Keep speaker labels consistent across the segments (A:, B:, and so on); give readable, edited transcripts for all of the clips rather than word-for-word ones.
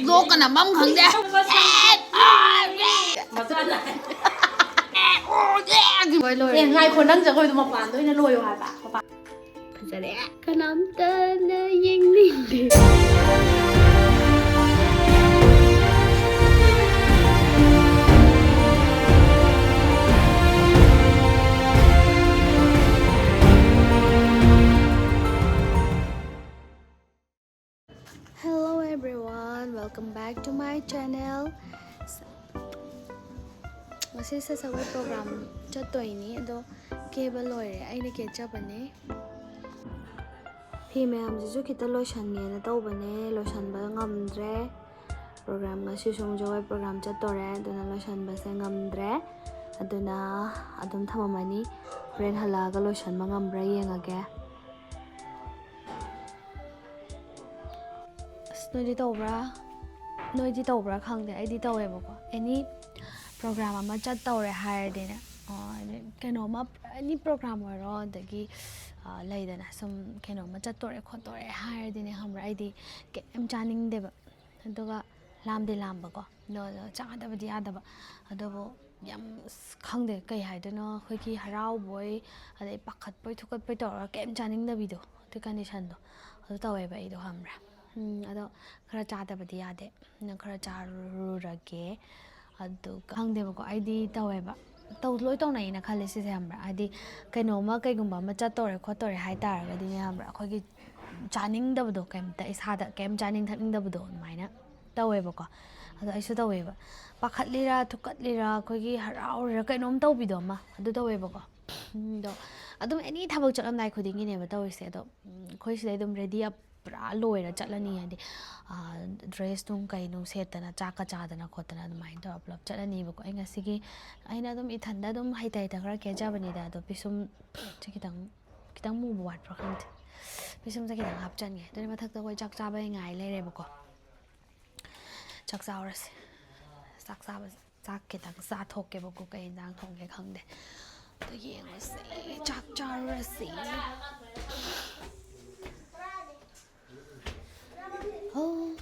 A: ꯂꯣꯛ ꯀꯅ ꯃꯝ ꯈꯪꯗꯦ
B: ꯉꯥꯏꯈꯣ ꯅꯪ ꯖꯒꯣꯏꯗꯣ ꯃꯄꯥꯟꯗ ꯑꯣꯏꯅ ꯂꯣꯏꯌꯣ ꯍꯥꯏꯕ
A: ꯐꯖꯔꯦ ꯀꯅꯥꯝꯇꯅ ꯌꯦꯡꯅꯤꯡꯗꯦ Hello everyone, welcome back to my channel. Ngasi sa saway program chattoyni ado keba loire aina ke chabane phi mayam jisu kita loishanne na tawbane loishanba ngamdre program ngasi sum jawai program chattore aduna loishanba se ngamdre aduna adum thamamani friend halaga loishanba ngambra yengage noidi tawbra khangde aidi tawebako any program ama chat tawre haidene kenoma any program oro dagi laidana sum kenoma chat tore khotore haidene hamra aidi kem chaning deba aduga lamde lambako no chaadabadi adaba adobo yam khangde kai haidano khoiki harau boy adai pakhat boy thukat boy tawra kem chaning dabido the condition do adu taweba ido hamra ado khara chaadabadi ade na khara charurage adu khangdebako aidi taweba loi tawnaina khale sise hamra adi kainoma kaigumba ma chatore khotore hai taragadi ne hamra khogi chaning dabdo kemta isada kem chaning thakning dabdo maina tawebako ado aisu taweba pakhatlira thukatlira khogi haraurira kainom tawbido ma adu tawebako do adum any thabak chalamnai khudingi ne ba tawise ado khoi sidai dum ready up pura loira chatlani adi dress tum kai no setana chaka chadana khotana adumai to upload chatlani bako ai ngasigi aina dum ithanda dum haitai ta khara kejabani da do pisum kitang mu buat pro khante pisum sa kitang hapchan ge dani mathak ta koi chak cha bai ngai leire bako chak chaurase chak kitang sa thokke bako kai dang thongge khangde to yengase chak chaurase Oh.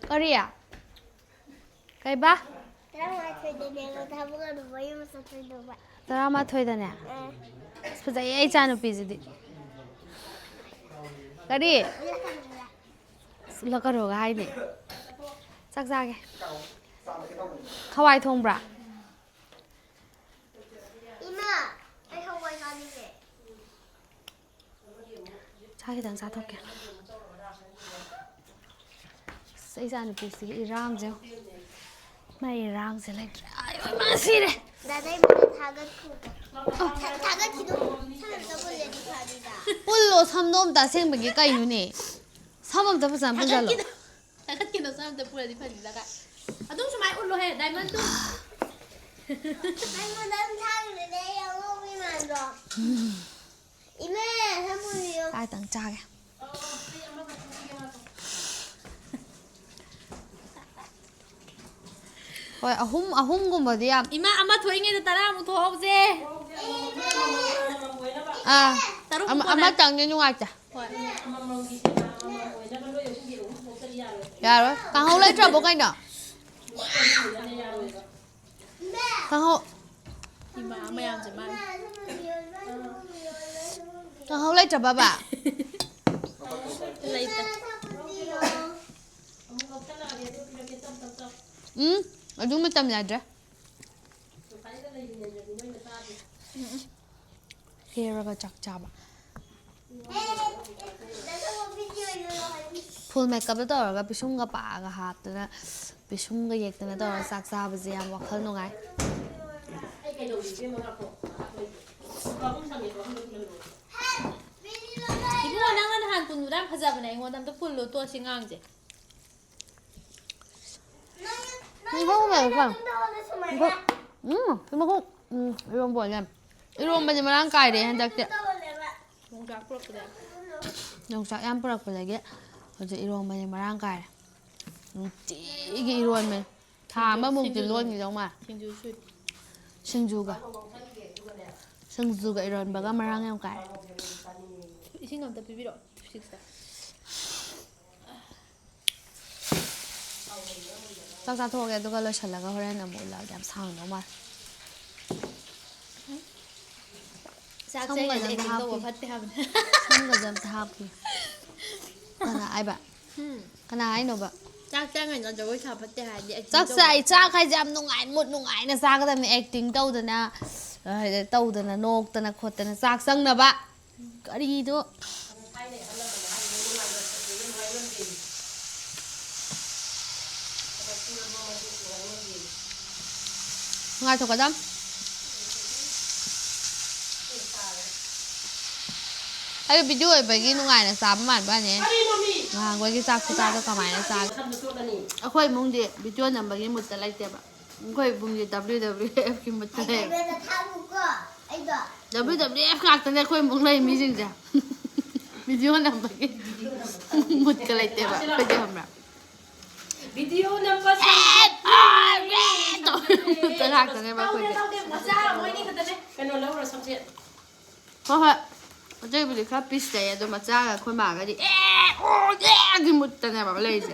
A: Korea. Kay ba? Drama thoy dane. Spazai ai chanu pizidi. Kari. Lakaro ga hai ni. Sak ge. Khawai thongbra. Ima, ai khawai khani ge. Cha ki dang sa thokke. Say sana pisi irang jo mai irang se like ay ma sire dadai mana thagat kido samam ta pulle di phadida pullo samnom ta sengbagi kainu ne samam ta pasan pujalo thagat kido samam ta pulle di phadida ka adum sumai ullo he diamond tu diamond dan thang le de yang mi man do ime samuriyo ai tang cha ge Oi, ahum gumba dia. Ima ama thoinge da tara mu thobse. Ama tangge nyungai cha. Ya rồi, càng hậu lấy trà bố canh đó. Càng hậu. Càng hậu lấy trà bà bà. Lấy trà. Aduh macam ni aja. Here aga chak chaba. Full makeup da toraga pisum ga pa ga haptana pisum ga yektana tora sak saba je yam wakhal nungai. Ibu nangan han pun udah phajabane ngodam to full lo to singang je. Ibu mau kan? Ibu mau ibu boleh. Ibu macam mana kai deh hendak dia. Nong sak yang perak lagi. Jadi ibu macam mana kai. Tinggi ibu men. Thama mung tilon gitu mah. Singju ga ibu baga marang yang kai. Ising ngam tapi biro. ꯆꯥꯛ ꯆꯥꯊꯣꯛꯑꯒꯦ ꯑꯗꯨꯒ ꯂꯣꯏꯁꯤꯜꯂꯒ ꯍꯣꯔꯦꯟ ꯑꯃꯨꯛ ꯎꯠꯂꯛꯑꯒꯦ ꯌꯥꯝ ꯁꯥꯡꯗꯧ ꯃꯥꯜꯂꯦ
B: ꯆꯥꯛꯁꯦ acting ꯇꯧꯕ ꯐꯠꯇꯦ ꯍꯥꯏꯕꯅꯦ
A: ꯁꯝꯒꯁꯦ ꯑꯝꯇ ꯍꯥꯞꯈꯤ ꯀꯅꯥ ꯍꯥꯏꯕ ꯀꯅꯥ ꯍꯥꯏꯅꯣꯕ
B: ꯆꯥꯛ ꯆꯥꯉꯩꯅ ꯖꯒꯣꯏ ꯁꯥ ꯐꯠꯇꯦ ꯍꯥꯏꯔꯗꯤ
A: ꯆꯥꯛ ꯆꯥꯏ ꯆꯥꯛ ꯍꯥꯏꯁꯦ ꯌꯥꯝ ꯅꯨꯡꯉꯥꯏ ꯃꯨꯠ ꯅꯨꯡꯉꯥꯏꯅ ꯆꯥꯒꯗꯕꯅꯤ ꯑꯦꯛꯇꯤꯡ ꯇꯧꯗꯅ ꯇꯧꯗꯅ ꯅꯣꯛꯇꯅ ꯈꯣꯠꯇꯅ ꯆꯥꯛ ꯆꯪꯅꯕ ꯀꯔꯤꯗꯣ ꯉꯥꯏꯊꯣꯛꯀꯗꯝ ꯑꯩ ꯚꯤꯗꯤꯑꯣ ꯑꯣꯏꯕꯒꯤ ꯅꯨꯡꯉꯥꯏꯅ ꯆꯥꯕ ꯃꯥꯟꯕꯅꯦ ꯉꯍꯥꯡꯈꯣꯏꯒꯤ ꯆꯥꯛ ꯈꯨꯆꯥꯗꯣ ꯀꯃꯥꯏꯅ ꯆꯥꯒꯦ ꯑꯩꯈꯣꯏ ꯏꯃꯨꯡꯗꯤ ꯚꯤꯗꯤꯑꯣ ꯅꯝꯕꯒꯤ ꯃꯨꯠꯇ ꯂꯩꯇꯦꯕ ꯑꯩꯈꯣꯏ ꯏꯃꯨꯡꯗꯤ WWFꯀꯤ ꯃꯨꯠꯇ ꯂꯩꯌꯦꯕ WWF ꯉꯥꯛꯇꯅꯦ ꯑꯩꯈꯣꯏ ꯏꯃꯨꯡ ꯂꯩ ꯃꯤꯁꯤꯡꯁꯦ ꯚꯤꯗꯤꯑꯣ ꯅꯝꯕꯒꯤ ꯃꯨꯠꯀ ꯂꯩꯇꯦꯕ ꯑꯩꯈꯣꯏꯗꯤ ꯈꯪꯕ꯭ꯔꯥ
B: ꯚꯤꯗꯤꯑꯣ ꯅꯝꯕ
A: ꯃꯨꯠꯇ ꯉꯥꯛꯇꯅꯦꯕ ꯑꯩꯈꯣꯏꯗꯤ
B: ꯃꯆꯥ ꯃꯣꯏꯅꯤ ꯈꯛꯇꯅꯦ ꯀꯩꯅꯣ ꯂꯧꯔꯣ ꯁꯝꯆꯦꯠ
A: ꯍꯣꯏ ꯍꯣꯏ ꯑꯇꯩꯕꯨꯗꯤ ꯈꯔ ꯄꯤꯁ ꯂꯩ ꯑꯗꯣ ꯃꯆꯥꯒ ꯑꯩꯈꯣꯏ ꯃꯥꯒꯗꯤ ꯑꯣꯒꯤ ꯃꯨꯠꯇꯅꯦꯕ ꯂꯩꯔꯤꯁꯦ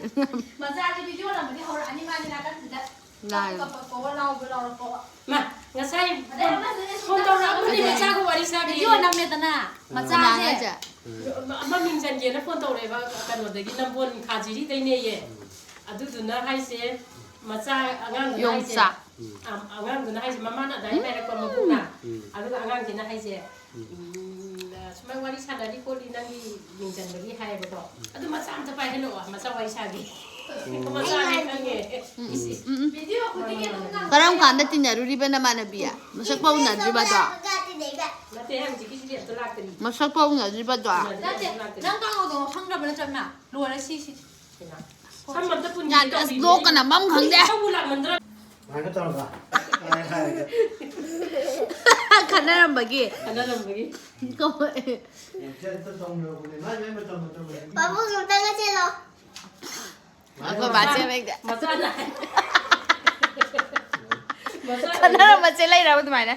B: ꯃꯆꯥꯗꯤ ꯚꯤꯗꯤꯑꯣ ꯅꯝꯕꯗꯤ ꯍꯧꯔꯛꯑꯅꯤ ꯃꯥꯗꯤ ꯅꯥꯀꯟꯁꯤꯗ
A: ꯂꯥꯏ
B: ꯀꯞꯄꯛꯄꯋꯣ ꯂꯥꯎꯔꯛꯄꯋꯣ ꯃꯥ ꯉꯁꯥꯏ ꯐꯣꯟ ꯇꯧꯔꯛꯑꯝꯕꯅꯤ ꯃꯆꯥꯒ ꯋꯥꯔꯤ ꯁꯥꯕꯤ ꯚꯤꯗꯤꯑꯣ ꯅꯝꯃꯦꯗꯅ ꯃꯆꯥꯁꯦ ꯑꯃ ꯃꯤꯡ ꯆꯟꯒꯦꯅ ꯐꯣꯟ ꯇꯧꯔꯛꯑꯦꯕ ꯀꯩꯅꯣꯗꯒꯤ ꯅꯝꯕꯣꯜ ꯈꯥꯖꯤꯔꯤꯗꯩꯅꯦꯌꯦ ꯑꯗꯨꯗꯨꯅ ꯍꯥꯏꯁꯦ ꯃꯆा ꯑꯉꯥꯡꯗꯨꯅ ꯍꯥꯏꯁꯦ ꯑꯉꯥꯡꯗꯨꯅ ꯍꯥꯏꯁꯦ ꯃꯃꯥꯅ ꯑꯗꯥꯏ ꯍꯥꯏꯔꯛꯄ ꯃꯕꯨꯡꯅ ꯑꯗꯨꯒ ꯑꯉꯥꯡꯁꯤꯅ ꯍꯥꯏꯁꯦ ꯁꯨꯃꯥꯏ ꯋꯥꯔꯤ ꯁꯥꯟꯅꯔꯤ ꯈꯣꯠꯂꯤ ꯅꯪꯒꯤ ꯃꯤꯡ ꯆꯟꯕꯒꯤ ꯍꯥꯏꯌꯦꯕꯀꯣ ꯑꯗꯨ ꯃꯆꯥ ꯑꯝꯇ ꯄꯥꯏꯍꯜꯂꯛꯑꯣ ꯃꯆꯥ ꯋꯥꯔꯤ ꯁꯥꯒꯦ ꯃꯆꯥꯅꯦ ꯈꯪꯉꯦ ꯚꯤꯗꯤꯑꯣ ꯈꯨꯗꯤꯡꯒꯤ ꯑꯗꯨꯝ
A: ꯀꯔꯝ ꯀꯥꯟꯗ ꯇꯤꯟꯅꯔꯨꯔꯤꯕ ꯅꯃꯥꯟꯅꯕꯤ ꯃꯁꯛ ꯐꯥꯎ ꯎꯅꯗ꯭ꯔꯤꯕꯗꯣ
B: ꯅꯠꯇꯦ ꯍꯧꯖꯤꯛꯀꯤꯁꯤꯗꯤ ꯑꯝꯇ ꯂꯥꯛꯇ꯭ꯔꯤ
A: ꯃꯁꯛ ꯐꯥꯎ ꯎꯅꯗ꯭ꯔꯤꯕꯗꯣ
B: ꯅꯠꯇꯦ ꯅꯪ ꯀꯥꯡꯍꯧꯗꯣ ꯈꯪꯗ꯭ꯔꯕ ꯅꯠꯇ꯭ꯔꯅ ꯂꯣꯏꯔꯦ ꯁꯤ ꯁꯝ ꯑꯝꯇ ꯄꯨꯟ
A: ꯑꯁ ꯂꯣꯛꯀꯅ ꯃꯝ ꯈꯪꯗꯦ ꯈꯟꯅꯔꯝꯕꯒꯤ ꯑꯩꯈꯣꯏ ꯕꯥꯆꯦ ꯂꯩꯇꯦ ꯈꯟꯅꯔꯝꯕ ꯆꯦ ꯂꯩꯔꯕ ꯑꯗꯨꯃꯥꯏꯅ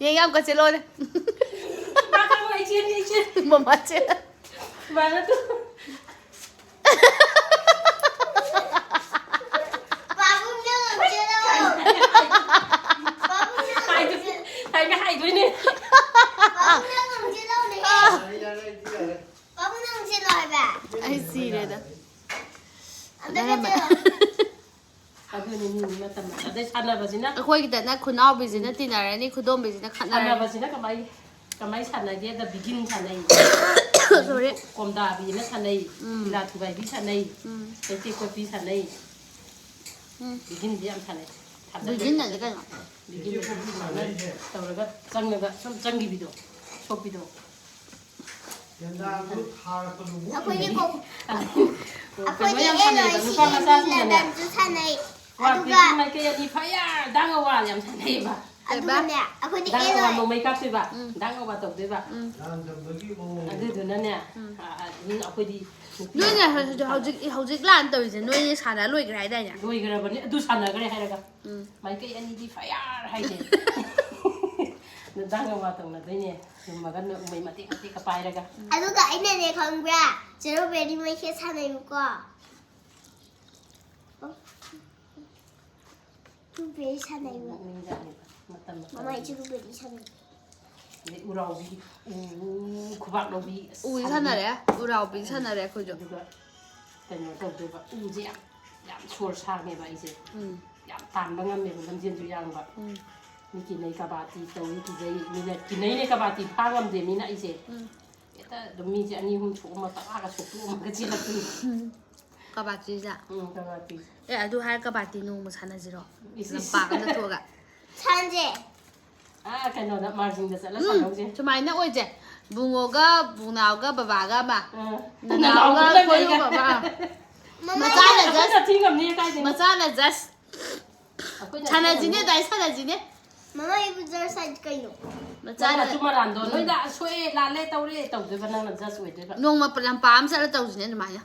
A: ꯌꯦꯡ ꯌꯥꯝ ꯀꯠꯆꯦꯜꯂꯣꯅꯦ ꯃꯃꯥ ꯆꯦ ꯑꯩ ꯁꯤꯔꯦꯗ ꯑꯩꯈꯣꯏꯒꯤꯗꯅ ꯈꯨꯅꯥꯎꯕꯤꯁꯤꯅ ꯇꯤꯟꯅꯔꯅꯤ ꯈꯨꯗꯣꯝꯕꯤꯁꯤꯅ
B: ꯈꯠꯅꯕꯁꯤꯅ ꯀꯃꯥꯏ ꯁꯥꯟꯅꯒꯦꯗ ꯕꯤꯒꯤꯟ ꯁꯥꯟꯅꯩ ꯀꯣꯝꯗꯥꯕꯤꯅ ꯁꯥꯟꯅꯩ ꯂꯤꯂꯥ ꯊꯨꯒꯥꯏꯕꯤ ꯁꯥꯟꯅꯩ ꯀꯩꯊꯦꯜ ꯀꯣꯠꯄꯤ ꯁꯥꯟꯅꯩ ꯕꯤꯒꯤꯟꯗꯤ ꯌꯥꯝ ꯁꯥꯟꯅꯩ
A: ꯕꯤꯒꯤꯟꯗꯤ ꯀꯩꯅꯣ
B: ꯕꯤꯒꯤꯟ ꯇꯧꯔꯒ ꯆꯪꯉꯒ ꯁꯨꯝ ꯆꯪꯈꯤꯕꯤꯗꯣ ꯁꯣꯛꯄꯤꯗꯣ
C: ꯑꯩꯈꯣꯏꯗꯤ
B: ꯌꯥꯝ ꯁꯥꯟꯅꯩꯕ ꯅꯨꯄꯥ ꯃꯆꯥꯁꯤꯡꯅꯅꯦ ꯑꯗꯨꯒ ꯃꯥꯏꯀꯩ ꯑꯅꯤ ꯐꯌꯥꯔ ꯗꯥꯡꯒꯋꯥ ꯌꯥꯝ ꯁꯥꯟꯅꯩꯕ
C: ꯑꯗꯨꯒꯅꯦ ꯑꯩꯈꯣꯏꯗꯤ
B: ꯗꯥꯡꯒꯋꯥ ꯅꯣꯡꯃꯩ ꯀꯥꯞꯇꯣꯏꯕ ꯗꯥꯡꯒꯋꯥ ꯇꯧꯗꯣꯏꯕ ꯑꯗꯨꯗꯨꯅꯅꯦ ꯑꯩꯈꯣꯏꯗꯤ
A: ꯅꯣꯏꯅꯦ ꯍꯧꯖꯤꯛ ꯂꯥꯟ ꯇꯧꯔꯤꯁꯦ ꯅꯣꯏꯅꯦ ꯁꯥꯟꯅ ꯂꯣꯏꯈ꯭ꯔꯦ ꯍꯥꯏꯗꯥꯏꯅꯦ
B: ꯂꯣꯏꯈ꯭ꯔꯕꯅꯤ ꯑꯗꯨ ꯁꯥꯟꯅꯈ꯭ꯔꯦ ꯍꯥꯏꯔꯒ ꯃꯥꯏꯀꯩ ꯑꯅꯤꯗꯤ ꯐꯌꯥꯔ ꯍꯥꯏꯁꯦ ꯗꯥꯡꯒꯋꯥ ꯇꯧꯅꯗꯣꯏꯅꯦ ꯆꯨꯝꯃꯒ ꯅꯣꯡꯃꯩ ꯃꯇꯦꯛ ꯃꯇꯦꯛꯀ ꯄꯥꯏꯔꯒ
C: ꯑꯗꯨꯒ ꯑꯩꯅꯅꯦ ꯈꯪꯕ꯭ꯔꯥ ꯆꯦꯔꯣꯕꯦꯔꯤ ꯃꯩꯈꯦ ꯁꯥꯟꯅꯩꯕꯀꯣ ꯆꯦꯔꯣꯕꯦꯔꯤ ꯁꯥꯟꯅꯩꯕ ꯃꯃꯥ ꯆꯦꯔꯣꯕꯦꯔꯤ ꯁꯥꯟꯅꯩ
B: ꯎꯔꯥꯎꯕꯤ ꯈꯨꯕꯥꯛ ꯂꯧꯕꯤ
A: ꯎꯗꯤ ꯁꯥꯟꯅꯔꯦ ꯎꯔꯥꯎꯕꯤ ꯁꯥꯟꯅꯔꯦ ꯑꯩꯈꯣꯏꯁꯨ
B: ꯑꯗꯨꯒ ꯀꯩꯅꯣ ꯇꯧꯗꯣꯏꯕ ꯎꯁꯦ ꯌꯥꯝ ꯁꯣꯔ ꯁꯥꯡꯉꯦꯕ ꯑꯩꯁꯦ ꯌꯥꯝ ꯇꯥꯟꯕ ꯉꯝꯃꯦꯕ ꯂꯝꯖꯦꯟꯁꯨ ꯌꯥꯡꯕ ꯃꯤ ꯀꯤꯟꯅꯩ ꯀꯕꯥꯇꯤ ꯇꯧꯏ ꯀꯤꯖꯩ ꯃꯤꯅ ꯀꯤꯟꯅꯩꯅꯦ ꯀꯕꯥꯇꯤ ꯐꯥ ꯉꯝꯗꯦ ꯃꯤꯅ ꯑꯩꯁꯦ ꯍꯦꯛꯇ ꯑꯗꯨꯝ ꯃꯤꯁꯦ 2-3 ꯁꯣꯛꯑꯝꯃ ꯇꯔꯥꯒ ꯁꯣꯛꯇꯣꯛꯑꯝꯃꯒ ꯆꯦꯜꯂꯛꯇꯣꯏꯅꯤ
A: ꯀꯕꯥꯇꯤꯁꯦ
B: ꯀꯕꯥꯇꯤ
A: ꯑꯗꯨ ꯍꯥꯏꯔ ꯀꯕꯥꯇꯤ ꯅꯣꯡꯃ ꯁꯥꯟꯅꯁꯤꯔꯣ ꯂꯝꯄꯥꯛ ꯑꯃꯗ ꯊꯣꯛꯑꯒ
C: ꯁꯥꯟꯁꯦ
B: ꯀꯩꯅꯣꯗ ꯃꯥꯔꯖꯤꯡꯗ ꯆꯠꯂ ꯁꯥꯟꯅꯧꯁꯦ
A: ꯁꯨꯃꯥꯏꯅ ꯑꯣꯏꯁꯦ ꯕꯨꯡꯉꯣꯒ ꯕꯨꯡꯅꯥꯎꯒ ꯕꯕꯥꯒ ꯑꯃ
B: ꯅꯅꯥꯎꯒ
A: ꯈꯣꯏꯍꯨꯝ ꯑꯃ ꯃꯆꯥꯅ ꯖꯁ ꯁꯥꯟꯅꯁꯤꯅꯦ ꯑꯗꯥꯏ ꯁꯥꯟꯅꯁꯤꯅꯦ
C: ꯃꯃꯥ ꯑꯩꯕꯨ ꯖꯔꯁ ꯍꯥꯏꯗꯤ ꯀꯩꯅꯣ
B: ꯃꯆꯥꯅ ꯆꯨꯝꯃꯔꯥꯟꯗꯣ ꯅꯣꯏꯗ ꯁꯣꯛꯑꯦ ꯂꯥꯜꯂꯦ ꯇꯧꯔꯦ ꯇꯧꯗꯣꯏꯕ ꯅꯪꯅ ꯖꯁ ꯑꯣꯏꯗꯣꯏꯕ
A: ꯅꯣꯡꯃ ꯂꯝꯄꯥꯛ ꯑꯃ ꯆꯠꯂ ꯇꯧꯁꯤꯅꯦ ꯑꯗꯨꯃꯥꯏꯅ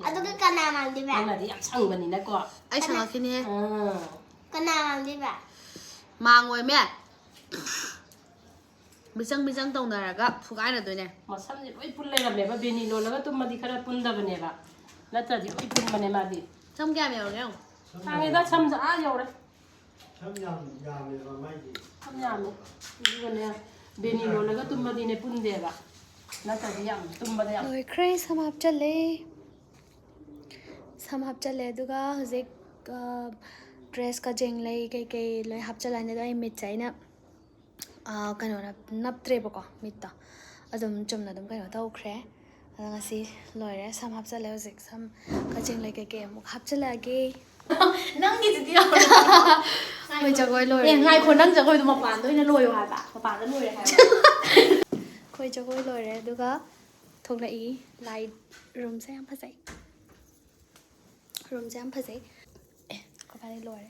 C: ꯑꯗꯨꯒ ꯀꯅꯥ ꯃꯥꯡꯗꯣꯏꯕ
B: ꯅꯪꯅꯗꯤ ꯌꯥꯝ ꯁꯪꯕꯅꯤꯅꯀꯣ
A: ꯑꯩ ꯁꯪꯉꯛꯈꯤꯅꯤꯍꯦ
C: ꯀꯅꯥ ꯃꯥꯡꯗꯣꯏꯕ
A: ꯃꯥꯡꯉꯣꯏꯃꯦ ꯃꯤꯆꯪ ꯇꯧꯅꯔꯒ ꯐꯨꯒꯥꯏꯅꯗꯣꯏꯅꯦ
B: ꯃꯁꯝꯁꯦ ꯂꯣꯏ ꯄꯨꯟ ꯂꯩꯔꯝꯃꯦꯕ ꯕꯦꯅꯤ ꯂꯣꯜꯂꯒ ꯇꯨꯝꯃꯗꯤ ꯈꯔ ꯄꯨꯟꯗꯕꯅꯦꯕ ꯅꯠꯇ꯭ꯔꯗꯤ ꯂꯣꯏ ꯄꯨꯟꯕꯅꯦ ꯃꯥꯗꯤ
A: ꯁꯝ ꯀꯌꯥꯝ ꯌꯧꯔꯒꯦ ꯌꯦꯡꯉꯣ
B: ꯊꯥꯡꯉꯦꯗ ꯁꯝꯁꯦ ꯌꯧꯔꯦ
D: ꯁꯝ ꯌꯥꯝꯃꯦꯕ ꯃꯥꯏꯗꯤ
B: ꯁꯝ ꯌꯥꯝꯃꯦ ꯑꯗꯨꯒꯅꯦ ꯕꯦꯅꯤꯅꯣꯅꯒ ꯇꯨꯝꯕꯗꯤꯅꯦ ꯄꯨꯟꯗꯦꯕ ꯅꯠꯇ꯭ꯔꯗꯤ ꯌꯥꯝ ꯇꯨꯝꯕꯗ ꯌꯥꯝ
A: ꯂꯣꯏꯈ꯭ꯔꯦ ꯁꯝ ꯍꯥꯞꯆꯜꯂꯦ ꯑꯗꯨꯒ ꯍꯧꯖꯤꯛ ꯗ꯭ꯔꯦꯁ ꯀꯖꯦꯡ ꯂꯩ ꯀꯩꯀꯩ ꯂꯣꯏ ꯍꯥꯞꯆꯜꯂꯅꯤ ꯑꯗꯣ ꯑꯩ ꯃꯤꯠꯁꯦ ꯑꯩꯅ ꯀꯩꯅꯣꯅ ꯅꯞꯇ꯭ꯔꯦꯕꯀꯣ ꯃꯤꯠꯇꯣ ꯑꯗꯨꯝ ꯆꯨꯝꯅ ꯑꯗꯨꯝ ꯀꯩꯅꯣ ꯇꯧꯈ꯭ꯔꯦ ꯑꯗꯣ ꯉꯁꯤ ꯂꯣꯏꯔꯦ ꯁꯝ ꯍꯥꯞꯆꯜꯂꯦ ꯍꯧꯖꯤꯛ ꯁꯝ ꯀꯖꯦꯡ ꯂꯩ ꯀꯩꯀꯩ ꯑꯃꯨꯛ ꯍꯥꯞꯆꯜꯂꯛꯑꯒꯦ
E: ꯅꯪꯒꯤꯗꯨꯗꯤ
A: ꯑꯩꯈꯣꯏ ꯖꯒꯣꯏ ꯂꯣꯏꯔꯦ
E: ꯉꯥꯏꯈꯣ ꯅꯪ ꯖꯒꯣꯏꯗꯣ ꯃꯄꯥꯟꯗ ꯑꯣꯏꯅ ꯂꯣꯏꯌꯣ ꯍꯥꯏꯕ ꯃꯄꯥꯟꯗ ꯂꯣꯏꯔꯦ ꯍꯥꯏꯕ
A: ꯑꯩꯈꯣꯏ ꯖꯒꯣꯏ ꯂꯣꯏꯔꯦ ꯑꯗꯨꯒ ꯊꯣꯛꯂꯛꯏ ꯂꯥꯏ ꯔꯨꯝꯁꯦ ꯌꯥꯝ ꯐꯖꯩ ꯀꯣꯄꯥꯗꯤ ꯂꯣꯏꯔꯦ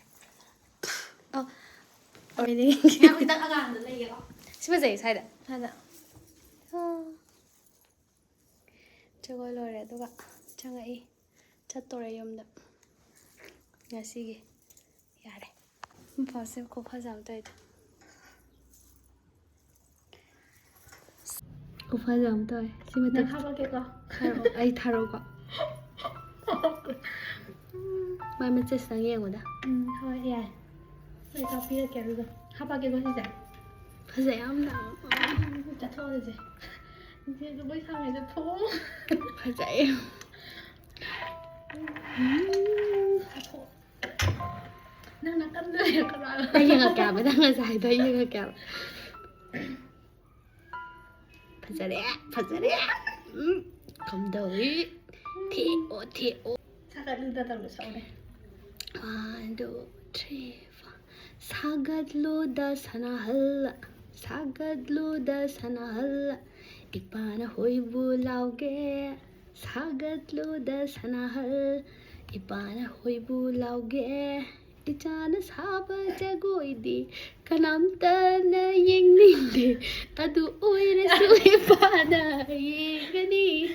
E: ꯉꯥꯏꯈꯣ ꯈꯤꯇꯪ ꯑꯉꯥꯡꯗ ꯂꯩꯌꯦꯀꯣ
A: ꯁꯤ ꯐꯖꯩ ꯁ꯭ꯋꯥꯏꯗ ꯖꯒꯣꯏ ꯂꯣꯏꯔꯦ ꯑꯗꯨꯒ ꯆꯪꯉꯛꯏ ꯆꯠꯇꯣꯔꯦ ꯌꯨꯝꯗ ꯉꯁꯤꯒꯤ ꯌꯥꯔꯦ ꯃꯐꯝꯁꯦ ꯈꯨꯐꯖ ꯑꯃ ꯇꯧꯋꯤꯗ ꯈꯨꯐꯖ ꯑꯃ ꯇꯧꯋꯦ ꯁꯤ
E: ꯅꯪ ꯍꯥꯞꯄꯛꯀꯦꯀꯣ
A: ꯊꯥꯔꯛꯑꯣ ꯑꯩ ꯊꯥꯔꯛꯑꯣꯀꯣ ꯃꯥꯏ ꯃꯦꯁꯦꯖꯇꯪ ꯌꯦꯡꯉꯨꯗ
E: ꯍꯣꯏ ꯌꯥꯏ ꯑꯩ ꯀꯥꯞꯄꯤꯔꯛꯀꯦ ꯑꯗꯨꯒ ꯍꯥꯞꯄꯛꯀꯦꯀꯣ ꯁꯤꯁꯦ
A: ꯐꯖꯩ ꯌꯥꯝꯅ
E: ꯆꯠꯊꯣꯛꯑꯁꯦ ꯏꯆꯦ ꯖꯒꯣꯏ ꯁꯥꯉꯩ ꯆꯠꯊꯣꯛꯑꯣ
A: ꯐꯖꯩ
E: ꯅꯪ ꯅꯥꯀꯟꯗ ꯂꯩꯔꯛꯀꯅꯣ
A: ꯑꯩ ꯌꯦꯡꯉꯛꯀꯦ ꯍꯥꯏꯕ ꯅꯪ ꯉꯁꯥꯏꯗꯣ ꯑꯩ ꯌꯦꯡꯉꯛꯀꯦ ꯍꯥꯏꯕ ꯐꯖꯔꯦ ꯀꯝꯗꯧꯋꯤ ꯊꯦꯛꯑꯣ
E: ꯁꯥꯒꯠꯂꯨꯗ ꯇꯧꯔ ꯁꯛꯎꯅꯦ
A: 1 2 3 4 사갓루다 사나할 이빠나 호이부 라우게 사갓루다 사나할 이빠나 호이부 라우게 이자나 사바 자고이디 가남따나 잉닝디 아두 오이레 수이빠나 이가니